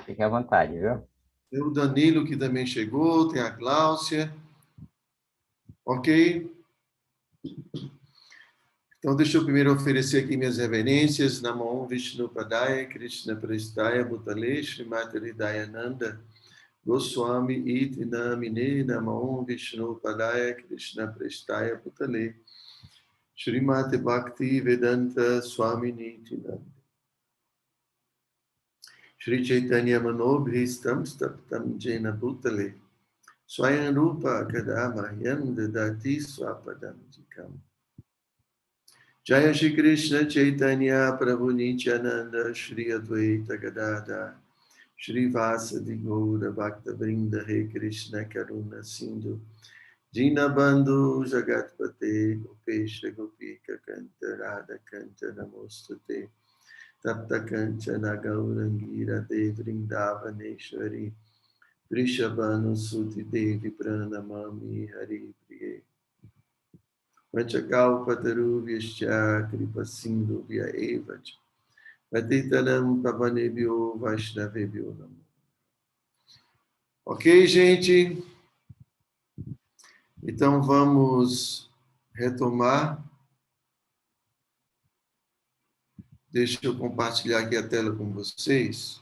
Fique à vontade, viu? Tem o Danilo, que também chegou, tem a Gláucia. Ok? Então, deixa eu primeiro oferecer aqui minhas reverências. Namo Vishnu Padaya, Krishna Prestaya, Bhutale, Srimati Hridayananda, Goswami Iti Namine, Namo Vishnu Padaya, Krishna Prestaya, Bhutale, Srimati Bhakti Vedanta Swami Niti Namine. Shri Chaitanya Manobhistam Staptam Jena Bhutale, Swayam Rupa Kadamahyam Dadati Swapadam Jikam. Jaya Shri Krishna Chaitanya Prabhu Nityananda Shri Advaita Gadada Shri Vasadi Gaura Bhakta Vrinda He Krishna Karuna Sindhu Dinabandhu Jagatpate Gopesha Gopika Kanta Radha Kanta Namostate Tapta Kanchana Gaurangira De Vrindavaneshwari Vrishabhanu Suti Devi Pranamami Hari Priye Vanchakalpatarubhyascha Kripasindhubhya Evacha Patitanam Pavanebhyo Vaishnavebhyo Namo. Ok, gente? Então vamos retomar. Deixa eu compartilhar aqui a tela com vocês.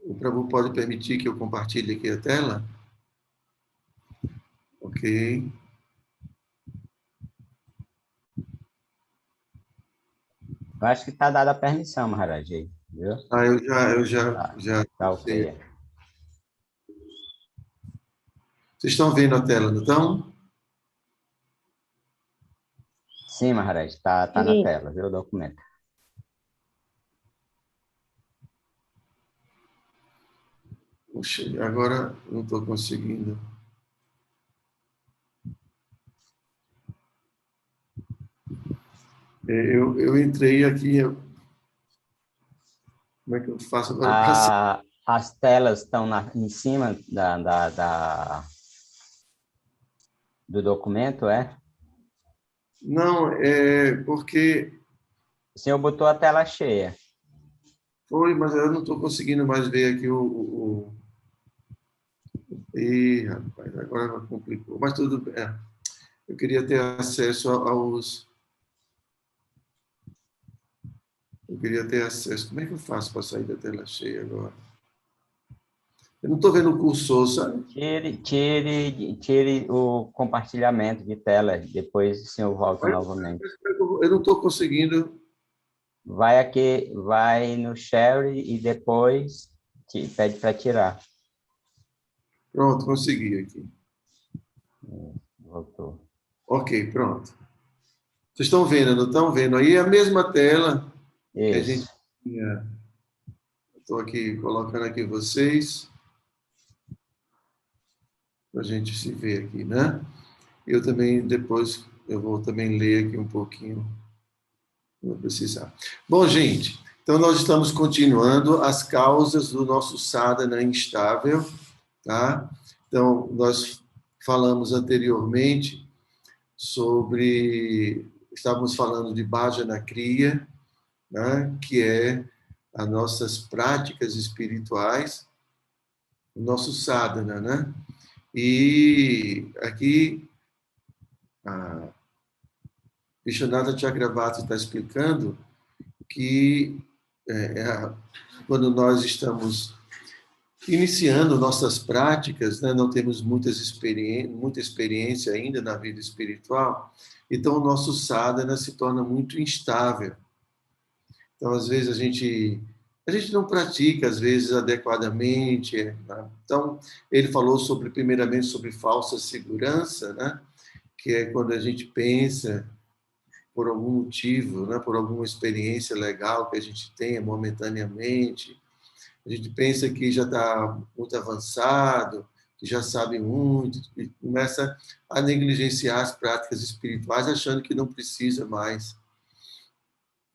O Prabhu pode permitir que eu compartilhe aqui a tela? Ok. Eu acho que está dada a permissão, Maharaj, viu? Eu já Tá sei. ok. Vocês estão vendo a tela, não estão? Sim, Maharaj, tá na tela, viu, o documento. Puxa, agora não estou conseguindo. Eu entrei aqui. Como é que eu faço agora para... As telas estão em cima do documento, é? Não, é porque... O senhor botou a tela cheia. Foi, mas eu não estou conseguindo mais ver aqui Ih, rapaz, agora complicou. Mas tudo bem. Eu queria ter acesso aos... Eu queria ter acesso... Como é que eu faço para sair da tela cheia agora? Eu não estou vendo o cursor, sabe? Tire o compartilhamento de tela, depois o senhor volta novamente. Eu não estou conseguindo... Vai no share e depois pede para tirar. Pronto, consegui aqui. Voltou. Ok, pronto. Vocês estão vendo, não estão vendo? Aí é a mesma tela que a gente Isso. tinha. Estou aqui colocando aqui vocês para a gente se ver aqui, né? Eu também, depois, eu vou também ler aqui um pouquinho. Não vou precisar. Bom, gente, então nós estamos continuando as causas do nosso sadhana instável, tá? Então, nós falamos anteriormente estávamos falando de Bhajana Kriya, né? Que é as nossas práticas espirituais, o nosso sadhana, né? E aqui a Vishwanatha Chakravarti está explicando que quando nós estamos iniciando nossas práticas, né, não temos muita experiência ainda na vida espiritual, então o nosso sadhana se torna muito instável. Então, às vezes, a gente não pratica, às vezes, adequadamente. Né? Então, ele falou primeiramente sobre falsa segurança, né? Que é quando a gente pensa, por algum motivo, né? Por alguma experiência legal que a gente tenha momentaneamente, a gente pensa que já está muito avançado, que já sabe muito, e começa a negligenciar as práticas espirituais, achando que não precisa mais.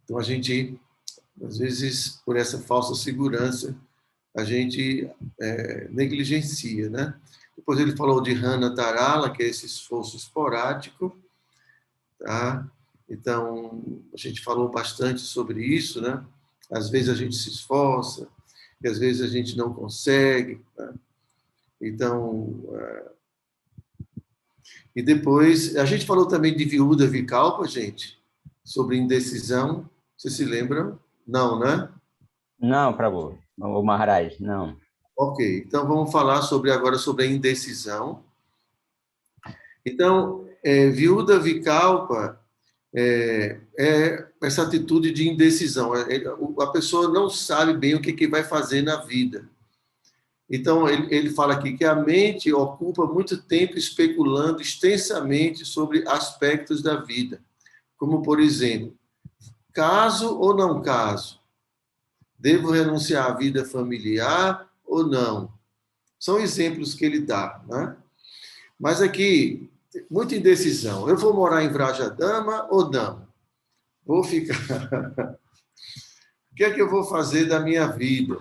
Então, a gente, às vezes, por essa falsa segurança, a gente negligencia, né? Depois ele falou de Hana Tarala, que é esse esforço esporádico, tá? Então, a gente falou bastante sobre isso, né? Às vezes a gente se esforça, e às vezes a gente não consegue, né? Então, e depois, a gente falou também de viúva Vicalpa, gente, sobre indecisão. Vocês se lembram? Não, né? Não, Prabhu. O Maharaj, não. Ok, então vamos falar agora sobre a indecisão. Então, viúva Vicalpa é essa atitude de indecisão. A pessoa não sabe bem o que vai fazer na vida. Então, ele fala aqui que a mente ocupa muito tempo especulando extensamente sobre aspectos da vida, como, por exemplo, caso ou não caso? Devo renunciar à vida familiar ou não? São exemplos que ele dá, né? Mas aqui, muita indecisão. Eu vou morar em Vrajadama ou não? Vou ficar. O que é que eu vou fazer da minha vida?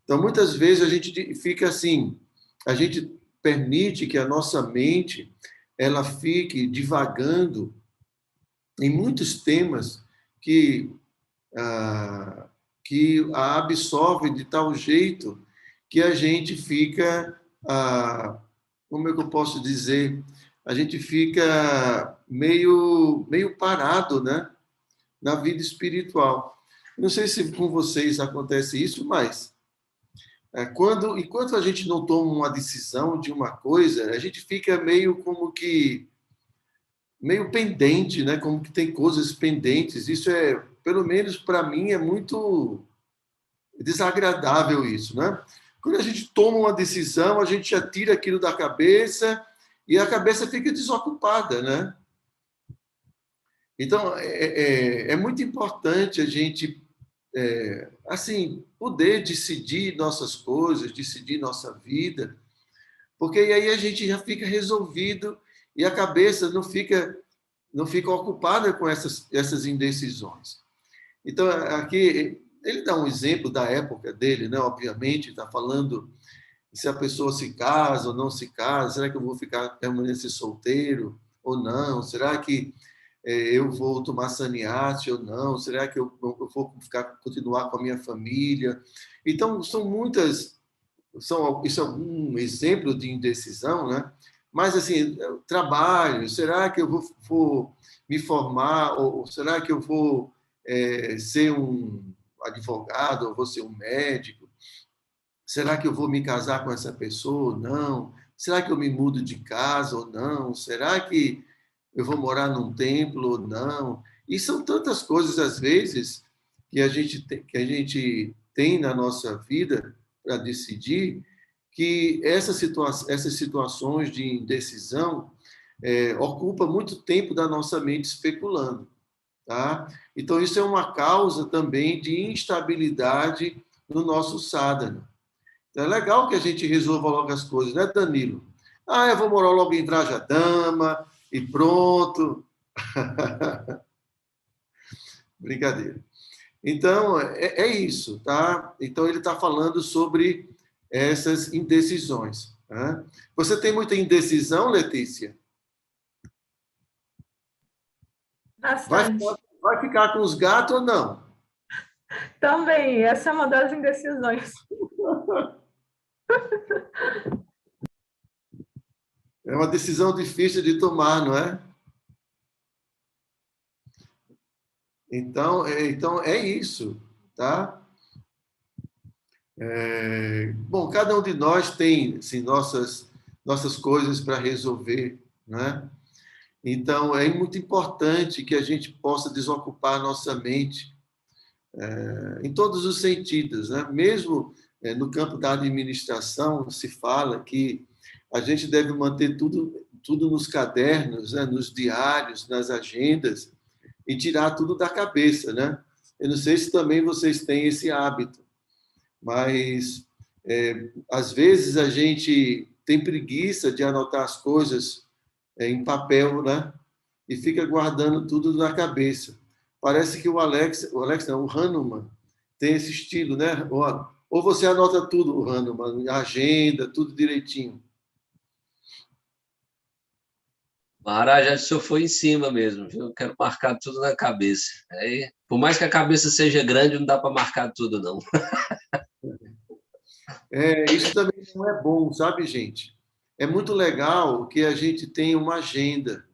Então, muitas vezes a gente fica assim, a gente permite que a nossa mente ela fique divagando em muitos temas que ah, que a absorve de tal jeito que a gente fica, como é que eu posso dizer? A gente fica meio parado, né? Na vida espiritual. Não sei se com vocês acontece isso, mas enquanto a gente não toma uma decisão de uma coisa, a gente fica meio como que meio pendente, né? Como que tem coisas pendentes. Isso pelo menos para mim, é muito desagradável isso, né? Quando a gente toma uma decisão, a gente já tira aquilo da cabeça e a cabeça fica desocupada, né? Então, é muito importante a gente, assim, poder decidir nossas coisas, decidir nossa vida, porque aí a gente já fica resolvido e a cabeça não fica ocupada com essas indecisões. Então, aqui, ele dá um exemplo da época dele, né? Obviamente, está falando se a pessoa se casa ou não se casa, será que eu vou ficar permanecer solteiro ou não? Será que eu vou tomar sannyasi ou não? Será que eu vou continuar com a minha família? Então, isso é um exemplo de indecisão, né? Mas, assim, trabalho, será que eu vou me formar ou será que eu vou ser um advogado ou vou ser um médico? Será que eu vou me casar com essa pessoa ou não? Será que eu me mudo de casa ou não? Será que eu vou morar num templo ou não? E são tantas coisas, às vezes, que a gente tem na nossa vida para decidir, que essas situações de indecisão ocupa muito tempo da nossa mente especulando. Tá? Então, isso é uma causa também de instabilidade no nosso sadhana. Então, é legal que a gente resolva logo as coisas, né, Danilo? Eu vou morar logo em Vrajadama e pronto. Brincadeira. Então, é isso, tá? Então, ele está falando sobre essas indecisões. Tá? Você tem muita indecisão, Letícia? Vai, Bastante. vai ficar com os gatos ou não? Também, essa é uma das indecisões. É uma decisão difícil de tomar, não é? Então é isso, tá? Bom, cada um de nós tem assim, nossas coisas para resolver, né? Então é muito importante que a gente possa desocupar a nossa mente em todos os sentidos, né? Mesmo no campo da administração se fala que a gente deve manter tudo nos cadernos, né? Nos diários, nas agendas e tirar tudo da cabeça, né? Eu não sei se também vocês têm esse hábito, mas às vezes a gente tem preguiça de anotar as coisas em papel, né? E fica guardando tudo na cabeça. Parece que o Alex não, o Hanuman tem esse estilo, né? Ou você anota tudo, o Hanuman, a agenda, tudo direitinho. Maharaj, acho que o senhor foi em cima mesmo, viu? Eu quero marcar tudo na cabeça. Aí, por mais que a cabeça seja grande, não dá para marcar tudo, não. Isso também não é bom, sabe, gente? É muito legal que a gente tenha uma agenda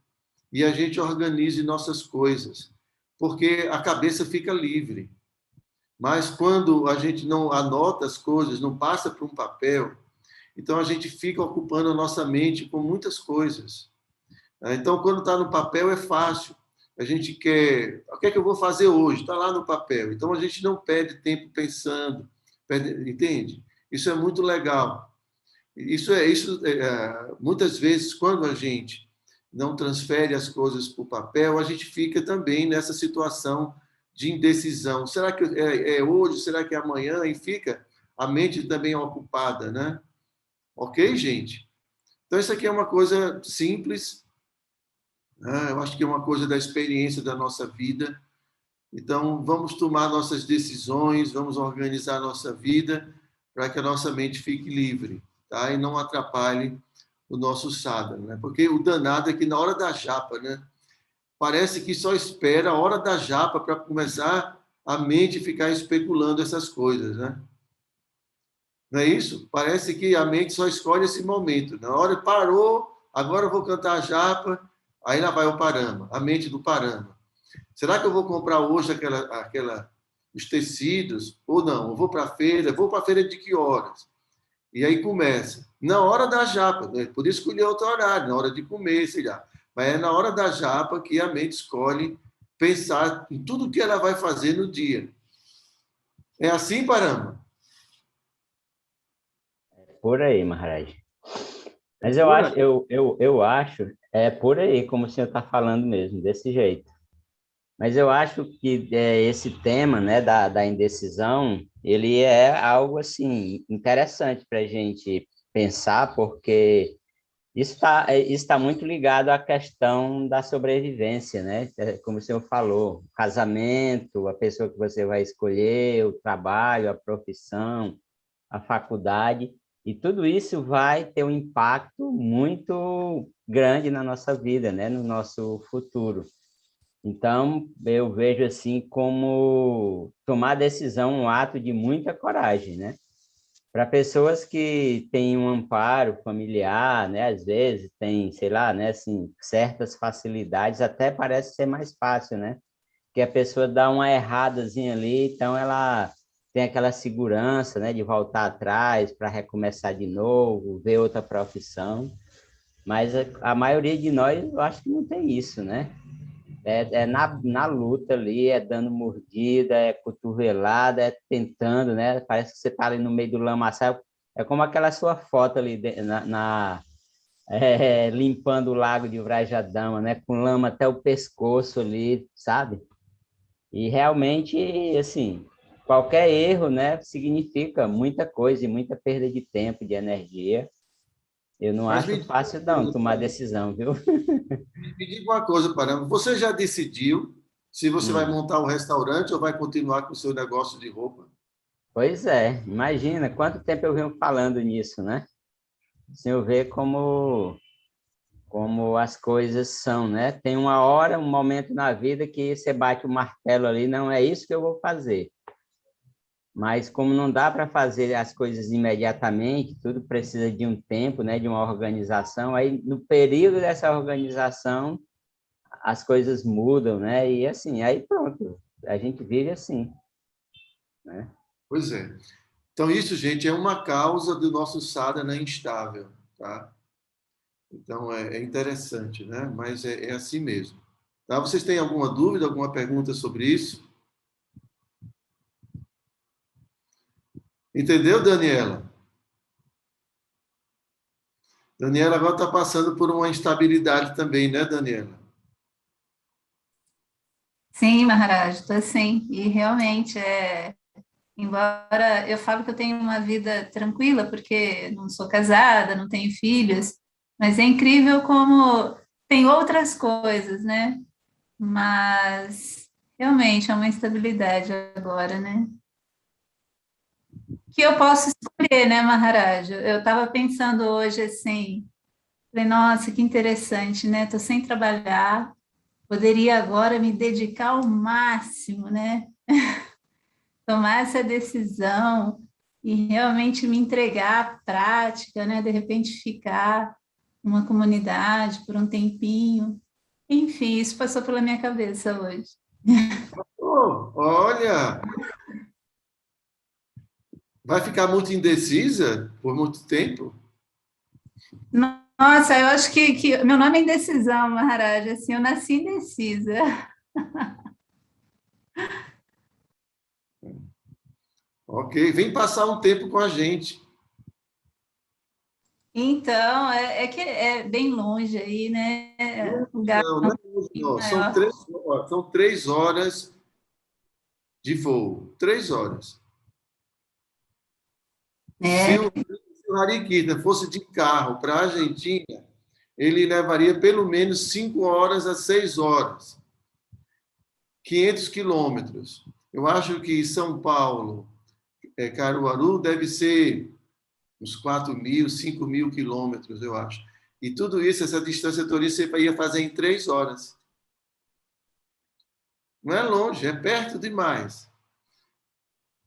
e a gente organize nossas coisas, porque a cabeça fica livre. Mas quando a gente não anota as coisas, não passa para um papel, então a gente fica ocupando a nossa mente com muitas coisas. Então, quando está no papel, é fácil. A gente quer. O que é que eu vou fazer hoje? Está lá no papel. Então, a gente não perde tempo pensando. Entende? Isso é muito legal. Muitas vezes, quando a gente não transfere as coisas para o papel, a gente fica também nessa situação de indecisão. Será que é hoje? Será que é amanhã? E fica a mente também ocupada, né? Ok, gente? Então, isso aqui é uma coisa simples, né? Eu acho que é uma coisa da experiência da nossa vida. Então, vamos tomar nossas decisões, vamos organizar a nossa vida para que a nossa mente fique livre, tá? E não atrapalhe o nosso sadhana, né? Porque o danado é que na hora da japa, né? Parece que só espera a hora da japa para começar a mente ficar especulando essas coisas, né? Não é isso? Parece que a mente só escolhe esse momento. Na hora parou, agora eu vou cantar a japa, aí lá vai o parama, a mente do parama. Será que eu vou comprar hoje os tecidos ou não? Eu vou para a feira, vou para a feira de que horas? E aí começa. Na hora da japa, né? Por isso escolher outro horário, na hora de comer, sei lá. Mas é na hora da japa que a mente escolhe pensar em tudo que ela vai fazer no dia. É assim, Parama? Por aí, Maharaj. É Mas eu por acho, aí. eu acho, é por aí, como o senhor está falando mesmo, desse jeito. Mas eu acho que esse tema, né, da indecisão, ele é algo, assim, interessante para a gente pensar, porque isso tá muito ligado à questão da sobrevivência, né? Como o senhor falou, o casamento, a pessoa que você vai escolher, o trabalho, a profissão, a faculdade, e tudo isso vai ter um impacto muito grande na nossa vida, né? No nosso futuro. Então, eu vejo assim como tomar decisão um ato de muita coragem, né? Para pessoas que têm um amparo familiar, né? Às vezes tem, sei lá, né? Assim, certas facilidades, até parece ser mais fácil, né? Que a pessoa dá uma erradazinha ali, então ela tem aquela segurança, né? De voltar atrás para recomeçar de novo, ver outra profissão. Mas a maioria de nós, eu acho que não tem isso, né? É na luta ali, é dando mordida, é cotovelada, é tentando, né? Parece que você está ali no meio do lamaçal. É como aquela sua foto ali limpando o lago de Vrajadama, né? Com lama até o pescoço ali, sabe? E realmente, assim, qualquer erro, né? Significa muita coisa e muita perda de tempo, de energia. Eu não Mas acho fácil, não, tomar decisão, viu? Me diga uma coisa, Parama. Você já decidiu se você vai Hum. montar um restaurante ou vai continuar com o seu negócio de roupa? Pois é, imagina quanto tempo eu venho falando nisso, né? O senhor vê como as coisas são, né? Tem uma hora, um momento na vida que você bate o martelo ali, não é isso que eu vou fazer. Mas como não dá para fazer as coisas imediatamente, tudo precisa de um tempo, né? De uma organização. Aí, no período dessa organização, as coisas mudam, né? E assim, aí pronto, a gente vive assim, né? Pois é. Então, isso, gente, é uma causa do nosso sadhana instável, tá? Então, é interessante, né? Mas é assim mesmo. Tá? Vocês têm alguma dúvida, alguma pergunta sobre isso? Entendeu, Daniela? Daniela agora está passando por uma instabilidade também, né, Daniela? Sim, Maharaj, estou sim. E realmente, embora eu falo que eu tenho uma vida tranquila, porque não sou casada, não tenho filhos, mas é incrível como tem outras coisas, né? Mas realmente é uma instabilidade agora, né? Que eu posso escolher, né, Maharaj? Eu estava pensando hoje assim, Falei, nossa, que interessante, né? Estou sem trabalhar, poderia agora me dedicar ao máximo, né? Tomar essa decisão e realmente me entregar à prática, né? De repente ficar numa comunidade por um tempinho. Enfim, isso passou pela minha cabeça hoje. Oh, olha, vai ficar muito indecisa por muito tempo? Nossa, eu acho que meu nome é indecisão, Maharaj. Assim, eu nasci indecisa. Ok, vem passar um tempo com a gente. Então, é que é bem longe aí, né? O gasto Não, é não um é longe, pouquinho não. maior. São 3 horas de voo. 3 horas. Se É, o Hare Krishna fosse de carro para a Argentina, ele levaria pelo menos 5 horas a 6 horas. 500 quilômetros. Eu acho que São Paulo, Caruaru, deve ser uns 4.000, 5.000 quilômetros, eu acho. E tudo isso, essa distância toda, você ia fazer em 3 horas. Não é longe, é perto demais.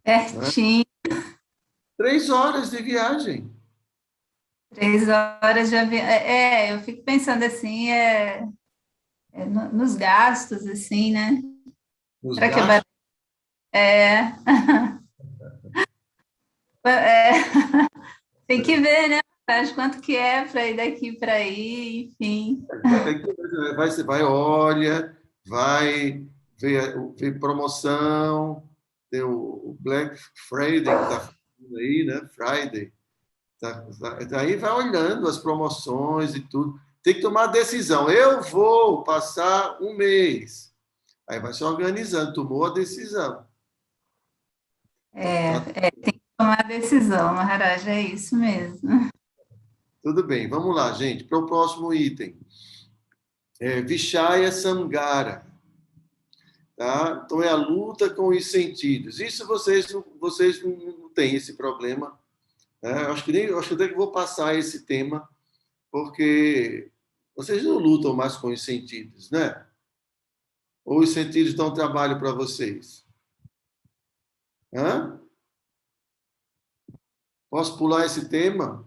Né? pertinho, 3 horas de viagem. 3 horas de avião. Eu fico pensando assim, nos gastos, assim, né? Os Será que é gastos. barato? É, é, tem que ver, né? Maharaj, quanto que é para ir daqui para aí, enfim. Você vai, olha, vai ver promoção, tem o Black Friday que está fazendo aí, né? Friday. Daí vai olhando as promoções e tudo. Tem que tomar a decisão. Eu vou passar um mês. Aí vai se organizando, tomou a decisão. Tá Tem que tomar a decisão, Maharaj, é isso mesmo. tudo bem. Vamos lá, gente, para o próximo item. Vishaya Samgara. Tá? Então, é a luta com os sentidos. Isso vocês não têm esse problema. Né? Acho que até que vou passar esse tema, porque vocês não lutam mais com os sentidos, né? Ou os sentidos dão trabalho para vocês? Hã? Posso pular esse tema?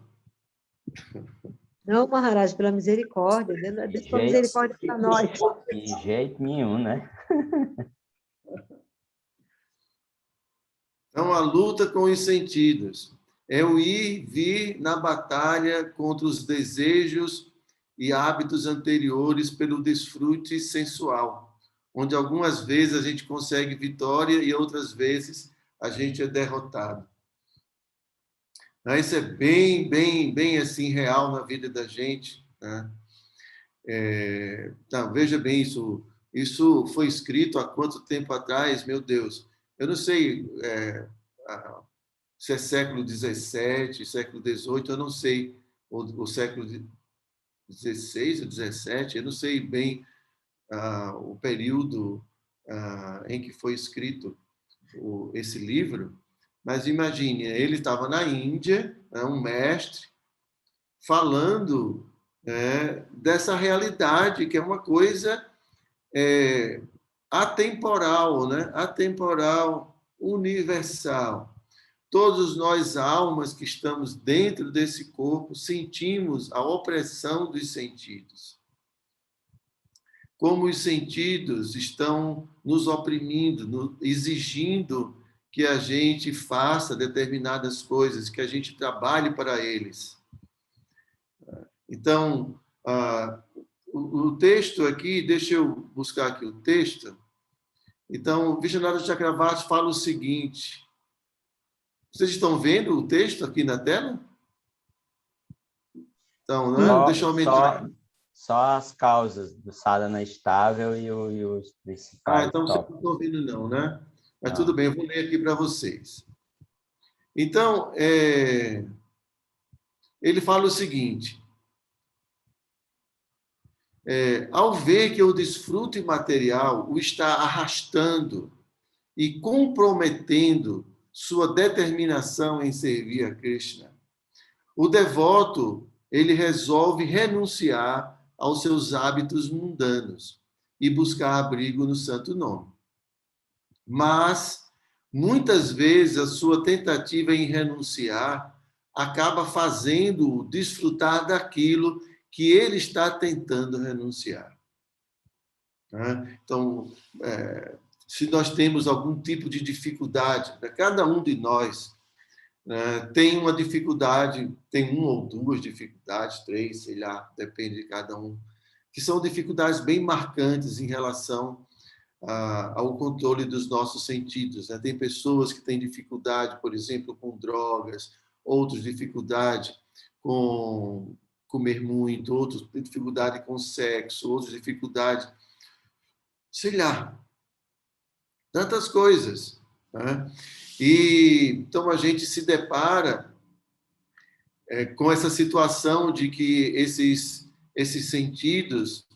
Não, Maharaj, pela misericórdia, De Deus pela jeito, misericórdia para nós. de jeito nenhum, né? Então, a luta com os sentidos é o ir e vir na batalha contra os desejos e hábitos anteriores pelo desfrute sensual, onde algumas vezes a gente consegue vitória e outras vezes a gente é derrotado. Isso é bem, bem, bem assim real na vida da gente. Né? Então, veja bem isso. Isso foi escrito há quanto tempo atrás, meu Deus? Eu não sei se é século XVII, século XVIII, eu não sei, o século XVI ou XVII, eu não sei bem o período em que foi escrito esse livro, mas imagine, ele estava na Índia, um mestre, falando dessa realidade, que é uma coisa atemporal, né? Atemporal, universal. Todos nós, almas que estamos dentro desse corpo, sentimos a opressão dos sentidos. Como os sentidos estão nos oprimindo, exigindo que a gente faça determinadas coisas, que a gente trabalhe para eles. Então, o texto aqui, deixa eu buscar aqui o texto. Então, Vishwanath Chakravarti fala o seguinte. Vocês estão vendo o texto aqui na tela? Então, né? Só, Deixa eu aumentar. só as causas do sadhana estável e os principais Então vocês não tópicos. estão vendo não, né? Mas Não. tudo bem, eu vou ler aqui para vocês. Então, ele fala o seguinte: ao ver que o desfrute material o está arrastando e comprometendo sua determinação em servir a Krishna, o devoto ele resolve renunciar aos seus hábitos mundanos e buscar abrigo no santo nome. Mas, muitas vezes, a sua tentativa em renunciar acaba fazendo-o desfrutar daquilo que ele está tentando renunciar. Então, se nós temos algum tipo de dificuldade, cada um de nós tem uma dificuldade, tem uma ou duas dificuldades, 3, sei lá, depende de cada um, que são dificuldades bem marcantes em relação ao controle dos nossos sentidos. Tem pessoas que têm dificuldade, por exemplo, com drogas, outros dificuldade com comer muito, outros dificuldade com sexo, outros dificuldade, sei lá, tantas coisas. E então a gente se depara com essa situação de que esses sentidos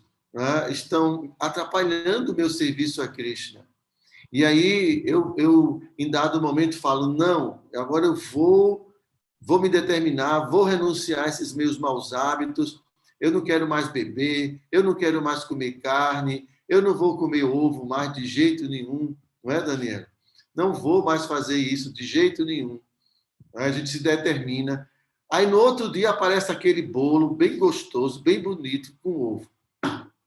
estão atrapalhando o meu serviço a Krishna. E aí eu em dado momento falo, não, agora eu vou me determinar, vou renunciar a esses meus maus hábitos, eu não quero mais beber, eu não quero mais comer carne, eu não vou comer ovo mais de jeito nenhum, não é, Daniela? Não vou mais fazer isso de jeito nenhum. A gente se determina. Aí, no outro dia, aparece aquele bolo bem gostoso, bem bonito, com ovo.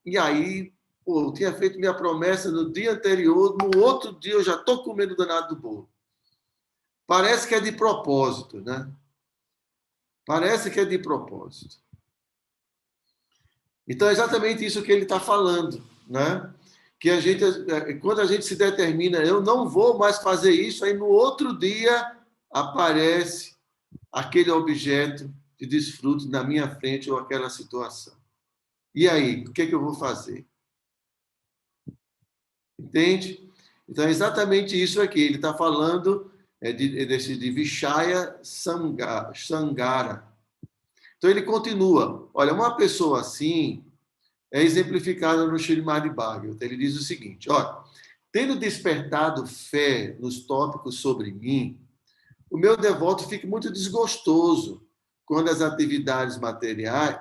E aí, eu tinha feito minha promessa no dia anterior, no outro dia eu já estou comendo o danado do bolo. Parece que é de propósito, né? Parece que é de propósito. Então, é exatamente isso que ele está falando, né? Que quando a gente se determina, eu não vou mais fazer isso, aí no outro dia aparece aquele objeto de desfruto na minha frente ou aquela situação. E aí, o que eu vou fazer? Entende? Então, é exatamente isso aqui. Ele está falando de Vishaya Sangara. Então, ele continua. Olha, uma pessoa assim é exemplificada no Srimad Bhagavatam. Ele diz o seguinte, olha, tendo despertado fé nos tópicos sobre mim, o meu devoto fica muito desgostoso com as atividades materiais,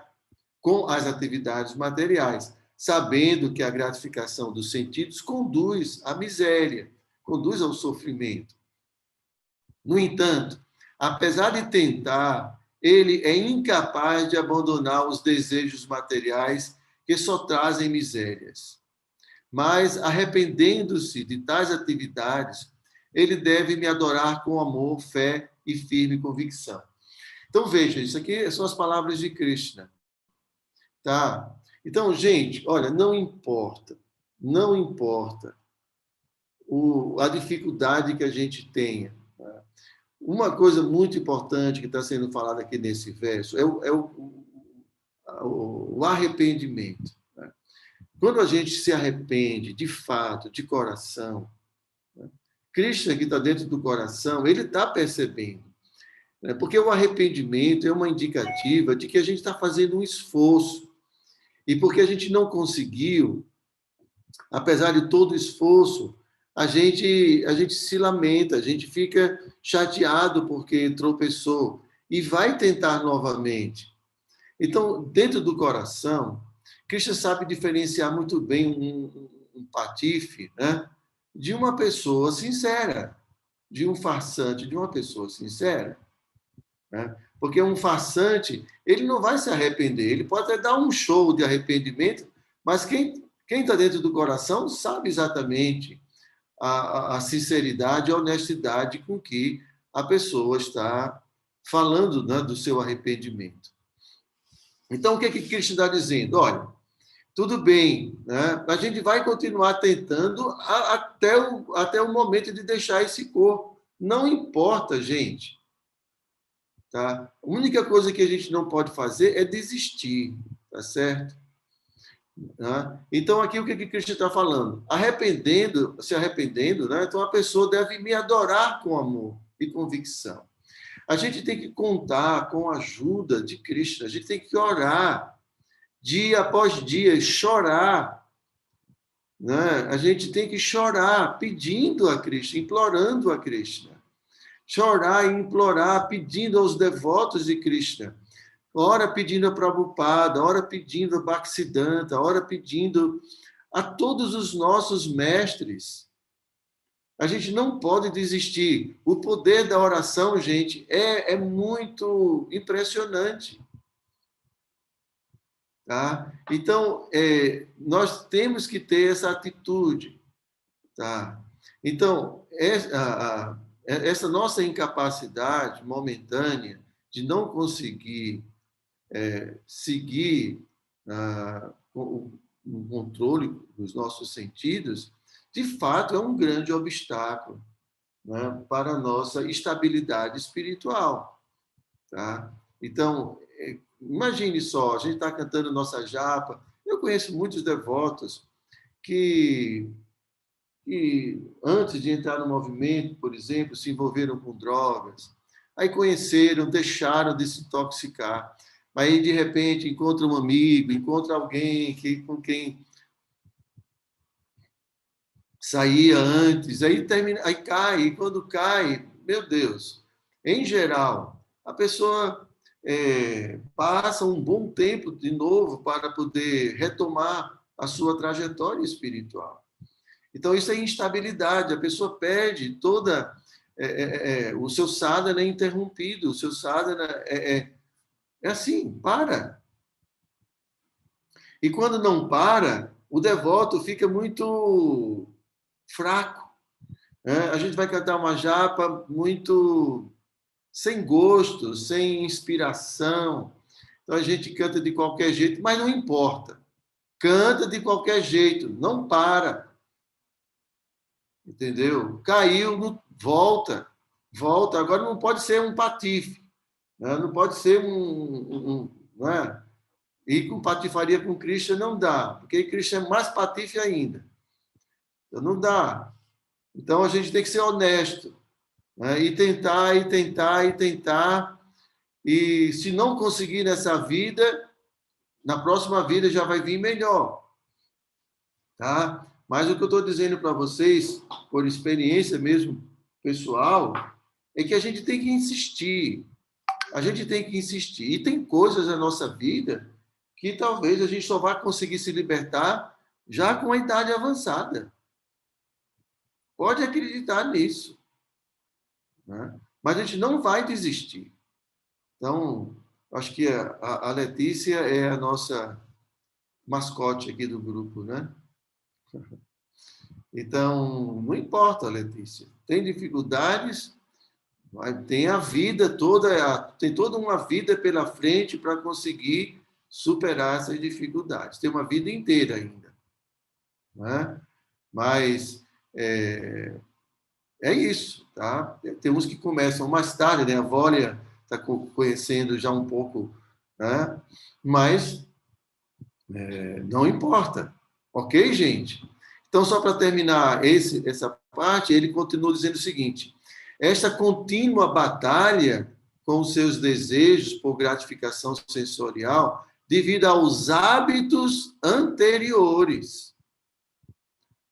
sabendo que a gratificação dos sentidos conduz à miséria, conduz ao sofrimento. No entanto, apesar de tentar, ele é incapaz de abandonar os desejos materiais que só trazem misérias. Mas, arrependendo-se de tais atividades, ele deve me adorar com amor, fé e firme convicção. Então, veja, isso aqui são as palavras de Krishna. Tá? Então, gente, olha, não importa a dificuldade que a gente tenha. Tá? Uma coisa muito importante que está sendo falada aqui nesse verso é o arrependimento. Né? Quando a gente se arrepende, de fato, de coração, né? Krishna, que está dentro do coração, ele está percebendo. Né? Porque o arrependimento é uma indicativa de que a gente está fazendo um esforço. E porque a gente não conseguiu, apesar de todo o esforço, a gente se lamenta, a gente fica chateado porque tropeçou e vai tentar novamente. Então, dentro do coração, Krishna sabe diferenciar muito bem um patife, né, de uma pessoa sincera, de um farsante, de uma pessoa sincera. Né? Porque um farsante, ele não vai se arrepender, ele pode até dar um show de arrependimento, mas quem está dentro do coração sabe exatamente a sinceridade e a honestidade com que a pessoa está falando, né, do seu arrependimento. Então, o que Krishna está dizendo? Olha, tudo bem, né? A gente vai continuar tentando até o momento de deixar esse corpo. Não importa, gente. Tá? A única coisa que a gente não pode fazer é desistir, tá certo? Tá? Então, aqui o que Krishna está falando? Se arrependendo, né? Então a pessoa deve me adorar com amor e convicção. A gente tem que contar com a ajuda de Krishna, a gente tem que orar dia após dia e chorar. Né? A gente tem que chorar pedindo a Krishna, implorando a Krishna. Chorar e implorar, pedindo aos devotos de Krishna ora pedindo a Prabhupada, ora pedindo a Bhaktisiddhanta, ora pedindo a todos os nossos mestres. A gente não pode desistir. O poder da oração, gente, é muito impressionante. Tá? Então, nós temos que ter essa atitude. Tá? Então, essa nossa incapacidade momentânea de não conseguir seguir o controle dos nossos sentidos, de fato, é um grande obstáculo, né, para a nossa estabilidade espiritual. Tá? Então, imagine só, a gente está cantando nossa japa. Eu conheço muitos devotos que antes de entrar no movimento, por exemplo, se envolveram com drogas, aí conheceram, deixaram de se intoxicar, aí de repente encontra um amigo, encontra alguém com quem saía antes, aí termina, aí cai, e quando cai, meu Deus, em geral, a pessoa passa um bom tempo de novo para poder retomar a sua trajetória espiritual. Então, isso é instabilidade, a pessoa perde toda. O seu sadhana é interrompido, o seu sadhana é assim, para. E quando não para, o devoto fica muito fraco. A gente vai cantar uma japa muito sem gosto, sem inspiração. Então, a gente canta de qualquer jeito, mas não importa. Canta de qualquer jeito, não para. Entendeu? Caiu, volta. Agora não pode ser um patife, né? Não pode ser não é? E com patifaria com Krishna não dá, porque Krishna é mais patife ainda. Então não dá. Então a gente tem que ser honesto, né? E tentar, e tentar, e tentar. E se não conseguir nessa vida, na próxima vida já vai vir melhor. Tá? Mas o que eu estou dizendo para vocês, por experiência mesmo pessoal, é que a gente tem que insistir. A gente tem que insistir. E tem coisas na nossa vida que talvez a gente só vá conseguir se libertar já com a idade avançada. Pode acreditar nisso. Né? Mas a gente não vai desistir. Então, acho que a Letícia é a nossa mascote aqui do grupo, né? Então, não importa, Letícia. Tem dificuldades, tem a vida toda, tem toda uma vida pela frente para conseguir superar essas dificuldades. Tem uma vida inteira ainda. Né? Mas é isso, tá? Tem uns que começam mais tarde, né? A Vólia está conhecendo já um pouco, né? Mas não importa. Ok, gente? Então, só para terminar essa parte, ele continua dizendo o seguinte: esta contínua batalha com os seus desejos por gratificação sensorial, devido aos hábitos anteriores,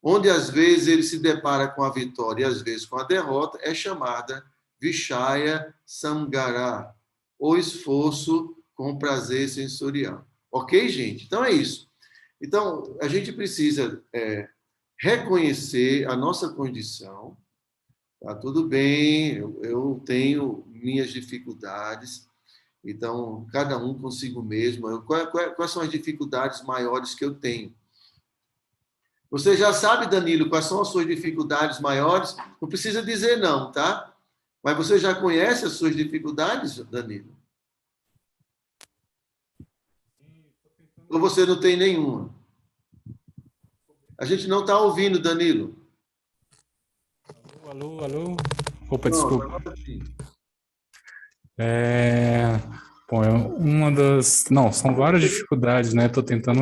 onde às vezes ele se depara com a vitória e às vezes com a derrota, é chamada Vishaya Samgara, ou esforço com prazer sensorial. Ok, gente? Então é isso. Então, a gente precisa reconhecer a nossa condição. Tá tudo bem, eu tenho minhas dificuldades, então, cada um consigo mesmo. Quais são as dificuldades maiores que eu tenho? Você já sabe, Danilo, quais são as suas dificuldades maiores? Não precisa dizer não, tá? Mas você já conhece as suas dificuldades, Danilo? Ou você não tem nenhuma? A gente não está ouvindo, Danilo. Alô. Opa, desculpa. Bom, uma das... Não, são várias dificuldades, né? Estou tentando...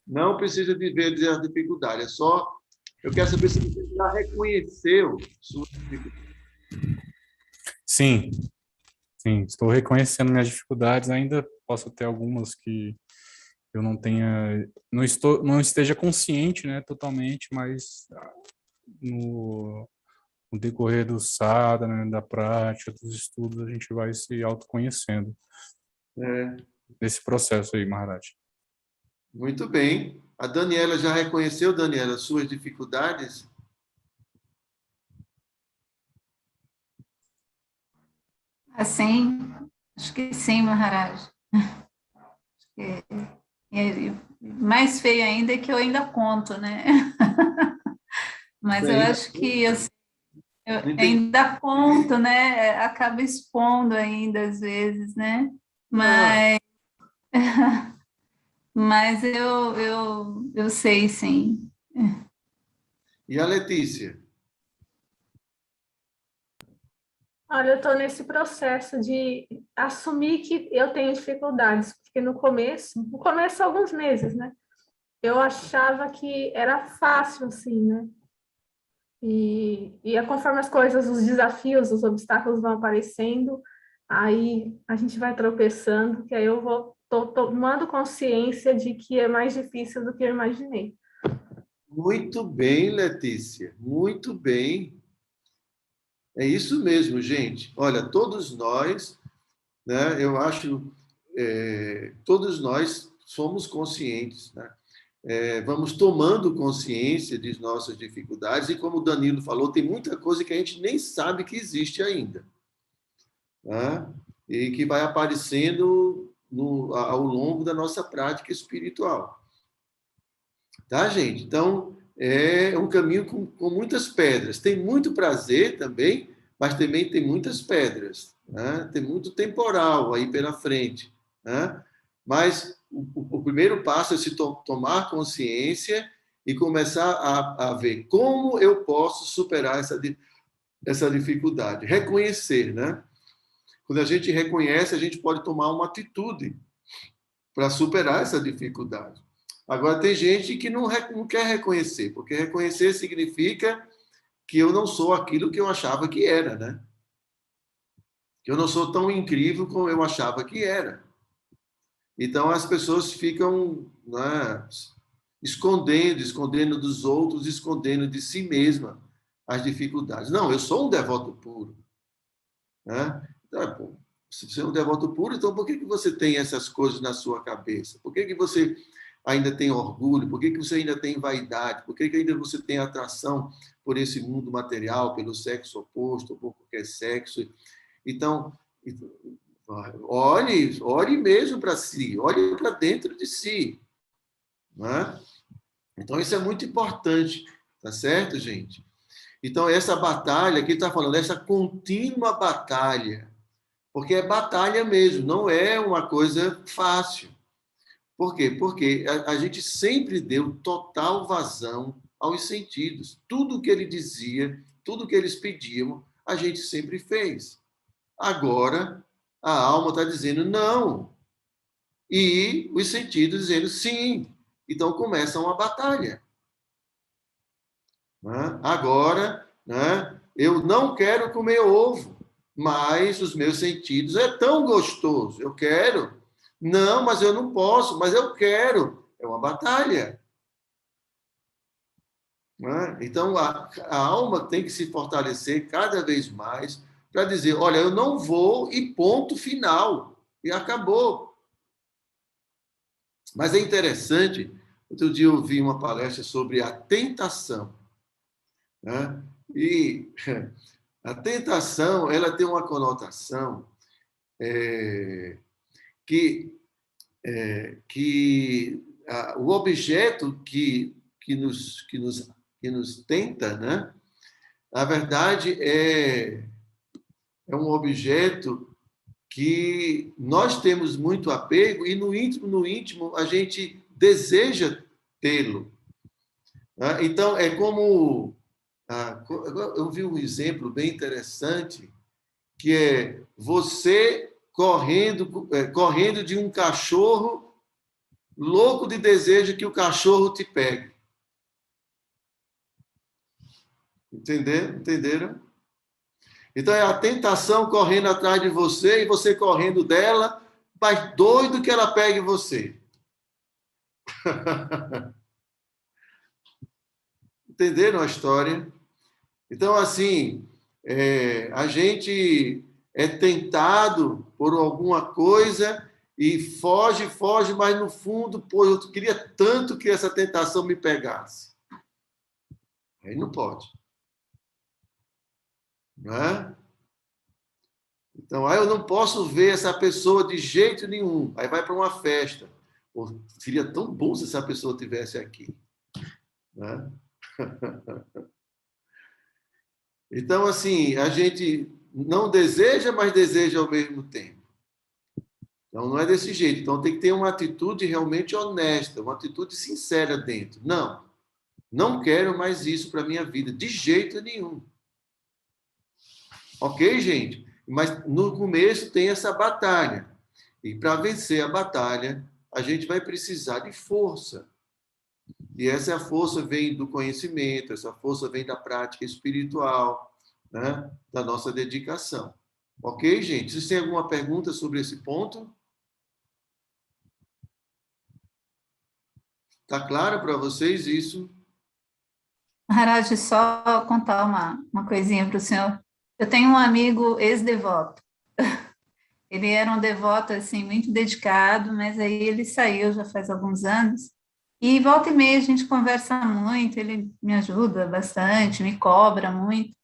Não precisa dizer as dificuldades, é só... Eu quero saber se você já reconheceu suas dificuldades. Sim, estou reconhecendo minhas dificuldades, ainda posso ter algumas que eu não tenha... Não esteja consciente, né, totalmente, mas no decorrer do sadhana, né, da prática, dos estudos, a gente vai se autoconhecendo. desse processo aí, Maharaj. Muito bem. A Daniela já reconheceu, Daniela, suas dificuldades? Assim, acho que sim, Maharaj. E mais feio ainda é que eu ainda conto, né? Mas eu acho que eu ainda conto, né? Acaba expondo ainda às vezes, né? Mas, mas eu sei, sim. E a Letícia? Olha, eu estou nesse processo de assumir que eu tenho dificuldades, porque no começo alguns meses, né? Eu achava que era fácil, assim, né? E conforme as coisas, os desafios, os obstáculos vão aparecendo, aí a gente vai tropeçando, que aí eu tô tomando consciência de que é mais difícil do que eu imaginei. Muito bem, Letícia. Muito bem. É isso mesmo, gente. Olha, todos nós, né? Eu acho, todos nós somos conscientes, né? Vamos tomando consciência de nossas dificuldades e, como o Danilo falou, tem muita coisa que a gente nem sabe que existe ainda, né? E que vai aparecendo ao longo da nossa prática espiritual. Tá, gente? Então, é um caminho com muitas pedras. Tem muito prazer também, mas também tem muitas pedras, né? Tem muito temporal aí pela frente, né? Mas o primeiro passo é se tomar consciência e começar a ver como eu posso superar essa dificuldade. Reconhecer, né? Quando a gente reconhece, a gente pode tomar uma atitude para superar essa dificuldade. Agora, tem gente que não quer reconhecer, porque reconhecer significa que eu não sou aquilo que eu achava que era, né? Que eu não sou tão incrível como eu achava que era. Então, as pessoas ficam, né, escondendo dos outros, escondendo de si mesma as dificuldades. Não, eu sou um devoto puro, né? Então, se você é um devoto puro, então por que você tem essas coisas na sua cabeça? Por que você ainda tem orgulho? Por que você ainda tem vaidade? Por que ainda você tem atração por esse mundo material, pelo sexo oposto, ou por qualquer sexo? Então, olhe mesmo para si, olhe para dentro de si, né? Então, isso é muito importante, tá certo, gente? Então, essa batalha, aqui está falando, essa contínua batalha, porque é batalha mesmo, não é uma coisa fácil. Por quê? Porque a gente sempre deu total vazão aos sentidos. Tudo que ele dizia, tudo que eles pediam, a gente sempre fez. Agora, a alma está dizendo não. E os sentidos dizendo sim. Então, começa uma batalha. Né? Agora, né, eu não quero comer ovo, mas os meus sentidos é tão gostoso. Eu quero. Não, mas eu não posso, mas eu quero. É uma batalha. Né? Então, a alma tem que se fortalecer cada vez mais para dizer, olha, eu não vou e ponto final. E acabou. Mas é interessante, outro dia eu ouvi uma palestra sobre a tentação. Né? E a tentação, ela tem uma conotação que o objeto que nos tenta, né? Na verdade, é um objeto que nós temos muito apego e no íntimo a gente deseja tê-lo. Né? Então, é como... eu vi um exemplo bem interessante, que é você correndo de um cachorro louco de desejo que o cachorro te pegue. Entenderam? Então, é a tentação correndo atrás de você e você correndo dela, mas doido que ela pegue você. Entenderam a história? Então, assim, a gente é tentado por alguma coisa e foge, foge, mas no fundo, pô, eu queria tanto que essa tentação me pegasse. Aí não pode. Não é? Então, eu não posso ver essa pessoa de jeito nenhum. Aí vai para uma festa. Pô, seria tão bom se essa pessoa estivesse aqui. Né? Então, assim, a gente não deseja, mas deseja ao mesmo tempo. Então, não é desse jeito. Então, tem que ter uma atitude realmente honesta, uma atitude sincera dentro. Não, não quero mais isso para a minha vida, de jeito nenhum. Ok, gente? Mas no começo tem essa batalha. E para vencer a batalha, a gente vai precisar de força. E essa força vem do conhecimento, essa força vem da prática espiritual, né? Da nossa dedicação. Ok, gente? Vocês têm alguma pergunta sobre esse ponto? Está claro para vocês isso? Haraj, só contar uma coisinha para o senhor. Eu tenho um amigo ex-devoto. Ele era um devoto, assim, muito dedicado, mas aí ele saiu já faz alguns anos. E volta e meia a gente conversa muito, ele me ajuda bastante, me cobra muito.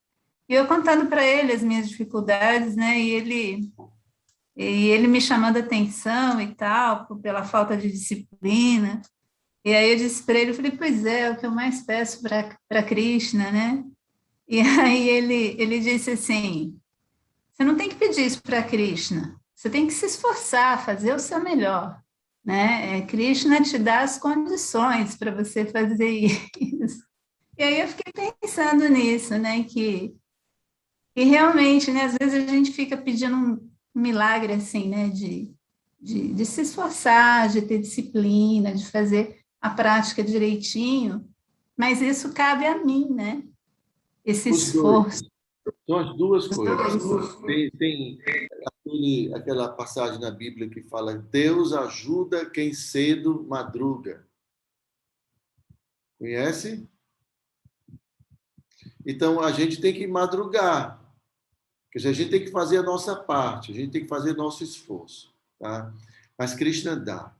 E eu contando para ele as minhas dificuldades, né? E ele me chamando a atenção e tal, pela falta de disciplina. E aí eu disse para ele, eu falei, pois é o que eu mais peço para Krishna, né? E aí ele disse assim, você não tem que pedir isso para Krishna, você tem que se esforçar, fazer o seu melhor, né? Krishna te dá as condições para você fazer isso. E aí eu fiquei pensando nisso, né? Que realmente, né? Às vezes a gente fica pedindo um milagre assim, né? De se esforçar, de ter disciplina, de fazer a prática direitinho, mas isso cabe a mim, né? Esse Os dois. esforço. São as duas coisas. Dois. Tem aquela passagem na Bíblia que fala: Deus ajuda quem cedo madruga. Conhece? Então, a gente tem que madrugar. Quer dizer, a gente tem que fazer a nossa parte, a gente tem que fazer nosso esforço. Tá? Mas Krishna dá.